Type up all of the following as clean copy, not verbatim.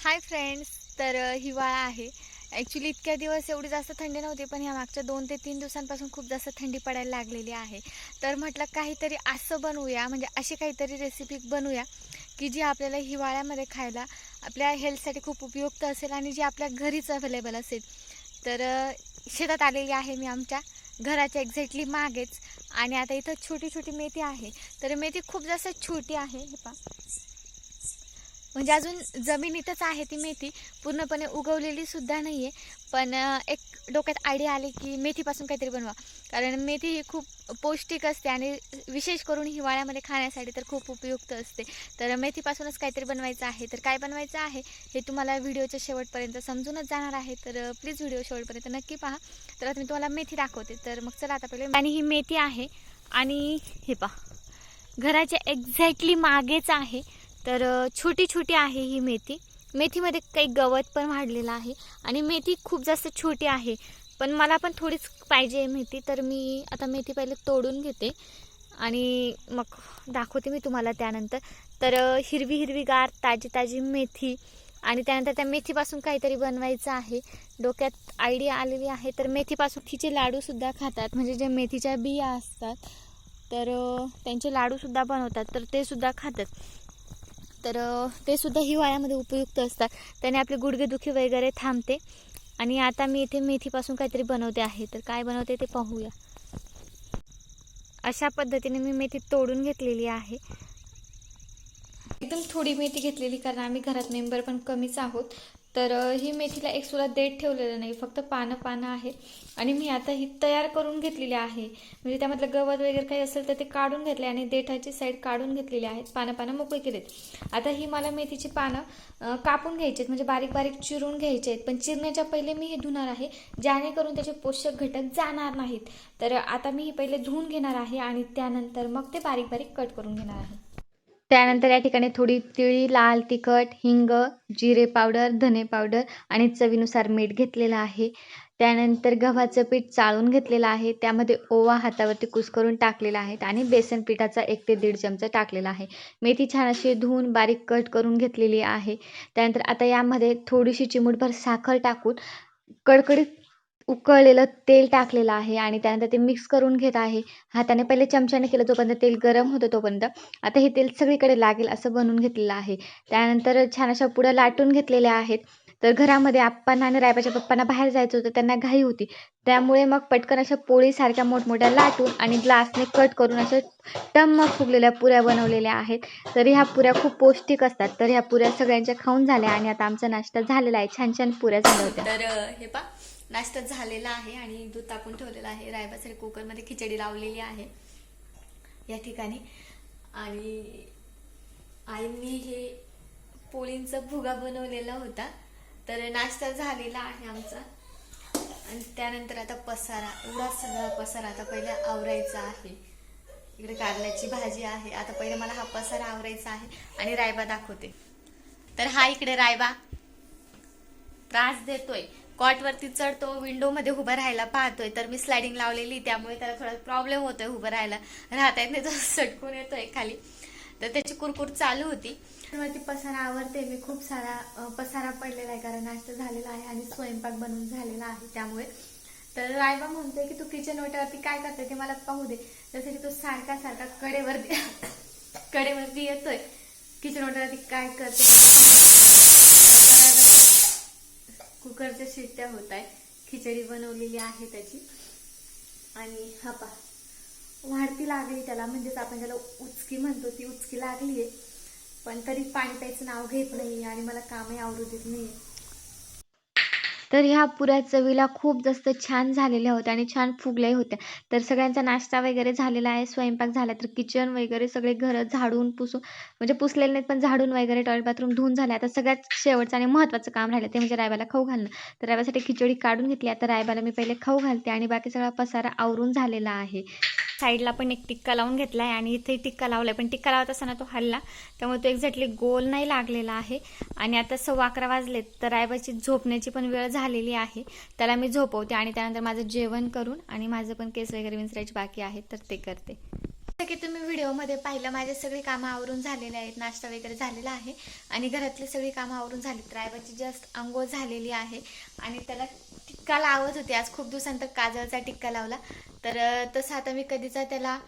Hi friends. तर हिवाळा आहे. ॲक्च्युली इतक्या दिवस एवढी जास्त थंडी नव्हती, पण ह्या मागच्या 2 ते 3 दिवसांपासून खूप जास्त थंडी पडायला लागलेली आहे. तर म्हटलं काहीतरी असं बनवूया, म्हणजे अशी काहीतरी रेसिपी बनवूया की जी आपल्याला हिवाळ्यामध्ये खायला आपल्या हेल्थसाठी खूप उपयुक्त असेल आणि जी आपल्या घरीच अवेलेबल असेल. तर शेतात आलेली आहे मी आमच्या घराच्या एक्झॅक्टली मागेच. आणि आता इथं छोटी छोटी मेथी आहे. तर मेथी खूप जास्त छोटी आहे, हे पहा. म्हणजे अजून जमिनीतच आहे ती मेथी, पूर्णपणे उगवलेली सुद्धा नाही आहे. पण एक डोक्यात आयडिया आली की मेथीपासून काहीतरी बनवा, कारण मेथी ही खूप पौष्टिक असते आणि विशेष करून हिवाळ्यामध्ये खाण्यासाठी तर खूप उपयुक्त असते. तर मेथीपासूनच काहीतरी बनवायचं आहे. तर काय बनवायचं आहे हे तुम्हाला व्हिडिओच्या शेवटपर्यंत समजूनच जाणार आहे. तर प्लीज व्हिडिओ शेवटपर्यंत नक्की पहा. तर आता मी तुम्हाला मेथी दाखवते. तर मग चला आता पहिले. आणि ही मेथी आहे आणि हे पहा, घराच्या एक्झॅक्टली मागेच आहे. तर छोटी छोटी आहे ही मेथी. मेथीमध्ये काही गवत पण वाढलेलं आहे आणि मेथी खूप जास्त छोटी आहे. पण मला पण थोडीच पाहिजे मेथी. तर मी आता मेथी पहिले तोडून घेते आणि मग दाखवते मी तुम्हाला त्यानंतर. तर हिरवी हिरवीगार ताजी ताजी मेथी आणि त्यानंतर त्या मेथीपासून काहीतरी बनवायचं आहे. डोक्यात आयडिया आलेली आहे. तर मेथीपासून तिचे लाडूसुद्धा खातात, म्हणजे जे मेथीच्या बिया असतात तर त्यांचे लाडूसुद्धा बनवतात, तर ते सुद्धा खातात. तर ते सुद्धा हिवाळ्यामध्ये उपयुक्त असतात. त्याने आपली गुडघेदुखी वगैरे थांबते. आणि आता मी इथे मेथीपासून काहीतरी बनवते आहे. तर काय बनवते ते पाहूया. अशा पद्धतीने मी मेथी तोडून घेतलेली आहे. एकदम थोडी मेथी घेतलेली, कारण आम्ही घरात मेंबर पण कमीच आहोत. तर ही मेथीला एक सुद्धा देठ ठेवलेलं नाही, फक्त पानं पानं आहे. आणि मी आता ही तयार करून घेतलेली आहे, म्हणजे त्यामधलं गवत वगैरे काही असेल तर ते काढून घेतले आणि देठाची साईड काढून घेतलेली आहेत. पानं पानं मोकळी केलेत. आता ही मला मेथीची पानं कापून घ्यायची आहेत, म्हणजे बारीक बारीक चिरून घ्यायचे आहेत. पण चिरण्याच्या पहिले मी हे धुणार आहे, जेणेकरून त्याचे पोषक घटक जाणार नाहीत. तर आता मी ही पहिले धुवून घेणार आहे आणि त्यानंतर मग ते बारीक बारीक कट करून घेणार आहे. त्यानंतर या ठिकाणी थोडी तिळी, लाल तिखट, हिंग, जिरे पावडर, धने पावडर आणि चवीनुसार मीठ घेतलेलं आहे. त्यानंतर गव्हाचं पीठ चाळून घेतलेलं आहे. त्यामध्ये ओवा हातावरती कुस्करून टाकलेला आहे आणि बेसन पिठाचा 1 ते 1.5 चमचा टाकलेला आहे. मेथी छान अशी धुवून बारीक कट करून घेतलेली आहे. त्यानंतर आता यामध्ये थोडीशी चिमूटभर साखर टाकून कडकडीत उकळलेलं तेल टाकलेलं आहे आणि त्यानंतर ते मिक्स करून घेत आहे. हाताने पहिले चमच्याने केलं, जोपर्यंत तेल गरम होतं तोपर्यंत. आता हे तेल सगळीकडे लागेल असं बनवून घेतलेलं आहे. त्यानंतर छान अशा पुड्या लाटून घेतलेल्या आहेत. तर घरामध्ये आप्पांना आणि रायबाच्या पप्पांना बाहेर जायचं होतं, त्यांना घाई होती. त्यामुळे मग पटकन अशा पोळीसारख्या मोठमोठ्या लाटून आणि ग्लासने कट करून अशा टम्म फुगलेल्या पुऱ्या बनवलेल्या आहेत. तर ह्या पुऱ्या खूप पौष्टिक असतात. तर ह्या पुऱ्या सगळ्यांच्या खाऊन झाल्या आणि आता आमचा नाश्ता झालेला आहे. छान छान पुऱ्या झाल्या होत्या. तर हे पा, नाश्ता झालेला आहे आणि दूध तापून ठेवलेलं आहे. रायबासाठी कुकरमध्ये खिचडी लावलेली आहे या ठिकाणी. आणि आईंनी हे पोळींचा भुगा बनवलेला होता. तर नाश्ता झालेला आहे आमचा. आणि त्यानंतर आता पसारा, एवढा सगळा पसारा आता पहिले आवरायचा आहे. इकडे कारल्याची भाजी आहे. आता पहिले मला हा पसारा आवरायचा आहे आणि रायबा दाखवते. तर हा इकडे रायबा त्रास देतोय, कॉटवरती चढतो, विंडोमध्ये उभं राहायला पाहतोय. तर मी स्लायडिंग लावलेली, त्यामुळे त्याला थोडा प्रॉब्लेम होतोय, उभं राहता येत नाही, तो सटकून येतोय खाली. तर त्याची कुरकुर चालू होती. वरती पसारा आवरते मी. खूप सारा पसारा पडलेला आहे, कारण नाश्ता झालेला आहे आणि स्वयंपाक बनवून झालेला आहे त्यामुळे. तर रायबा म्हणतोय की तू किचन ओट्यावरती काय करते ते मला पाहू दे. जसं की तो सारखा सारखा कडेवरती येतोय. किचन ओट्यावरती काय करते कुकरच्या शिट्ट्या होत आहे. खिचडी बनवलेली आहे त्याची. आणि हा पा, वाढती लागली त्याला, म्हणजेच आपण त्याला उचकी म्हणतो, ती उचकी लागली आहे. पण तरी पाणी प्यायचं नाव घेत नाही आणि मला कामही आवरू देत नाही. तर ह्या पुऱ्या चवीला खूप जास्त छान झालेल्या होत्या आणि छान फुगल्याही होत्या. तर सगळ्यांचा नाश्ता वगैरे झालेला आहे, स्वयंपाक झाला. तर किचन वगैरे सगळे घरं झाडून पुसून, म्हणजे पुसलेले नाहीत पण झाडून वगैरे, टॉयलेट बाथरूम धुवून झाले. आता सगळ्यात शेवटचं आणि महत्त्वाचं काम राहिलं ते म्हणजे रायबाला खाऊ घालणं. तर रायबासाठी खिचडी काढून घेतली. आता रायबाला मी पहिले खाऊ घालते आणि बाकी सगळा पसारा आवरून झालेला आहे. साईडला पण एक टिक्का लावून घेतला आहे आणि इथे टिक्का लावलाय, पण टिक्का लावत असताना तो हल्ला, त्यामुळे तो एक्झॅक्टली गोल नाही लागलेला आहे. आणि आता 11:15 वाजलेत. तर रायबाची झोपण्याची पण वेळ झालेली आहे. त्याला मी झोपवते आणि त्यानंतर माझं जेवण करून आणि माझं पण केस वगैरे विंचरायचे बाकी आहेत, तर ते करते. की तुम्ही व्हिडिओमध्ये पाहिलं माझे सगळी कामं आवरून झालेले आहेत, नाश्ता वगैरे झालेला आहे आणि घरातली सगळी कामं आवरून झाली. रायबाची जस्ट अंघोळ झालेली आहे आणि त्याला टिक्का लावत होते. आज खूप दिवसांतर काजळचा टिक्का लावला. तर तसं आता मी कधीचा त्याला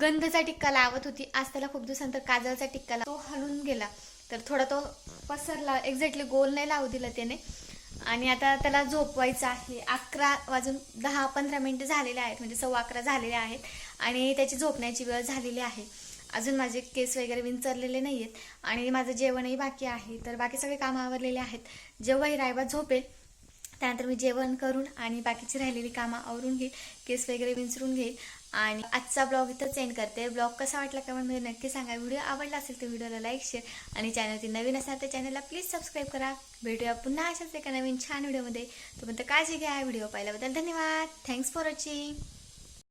गंधचा टिक्का लावत होती. आज त्याला खूप दिवसांतर काजळचा टिक्का तो हलून गेला, तर थोडा तो पसरला. एक्झॅक्टली गोल नाही लावू दिला त्याने. आणि आता त्याला झोपवायचं आहे. 11 वाजून 10-15 मिनिटं झालेले आहेत, म्हणजे 11:15 झालेले आहेत आणि त्याची झोपण्याची वेळ झालेली आहे. अजून माझे केस वगैरे विंचरलेले नाही आहेत आणि माझं जेवणही बाकी आहे. तर बाकी सगळे कामं आवरलेले आहेत. जेव्हाही रायबा झोपेल त्यानंतर मी जेवण करून आणि बाकीची राहिलेली कामं आवरून घेईल, केस वगैरे विंचरून घेईल आणि आजचा ब्लॉग इथंच एंड करते. ब्लॉग कसा वाटला कमेंटमध्ये नक्की सांगा. व्हिडिओ आवडला असेल तर व्हिडिओला लाईक, शेअर आणि चॅनलवरती नवीन असाल तर चॅनलला प्लीज सबस्क्राईब करा. भेटूया पुन्हा अशाच एका नवीन छान व्हिडिओमध्ये. तोपर्यंत काळजी घ्या. व्हिडिओ पाहिल्याबद्दल धन्यवाद. Thanks for watching.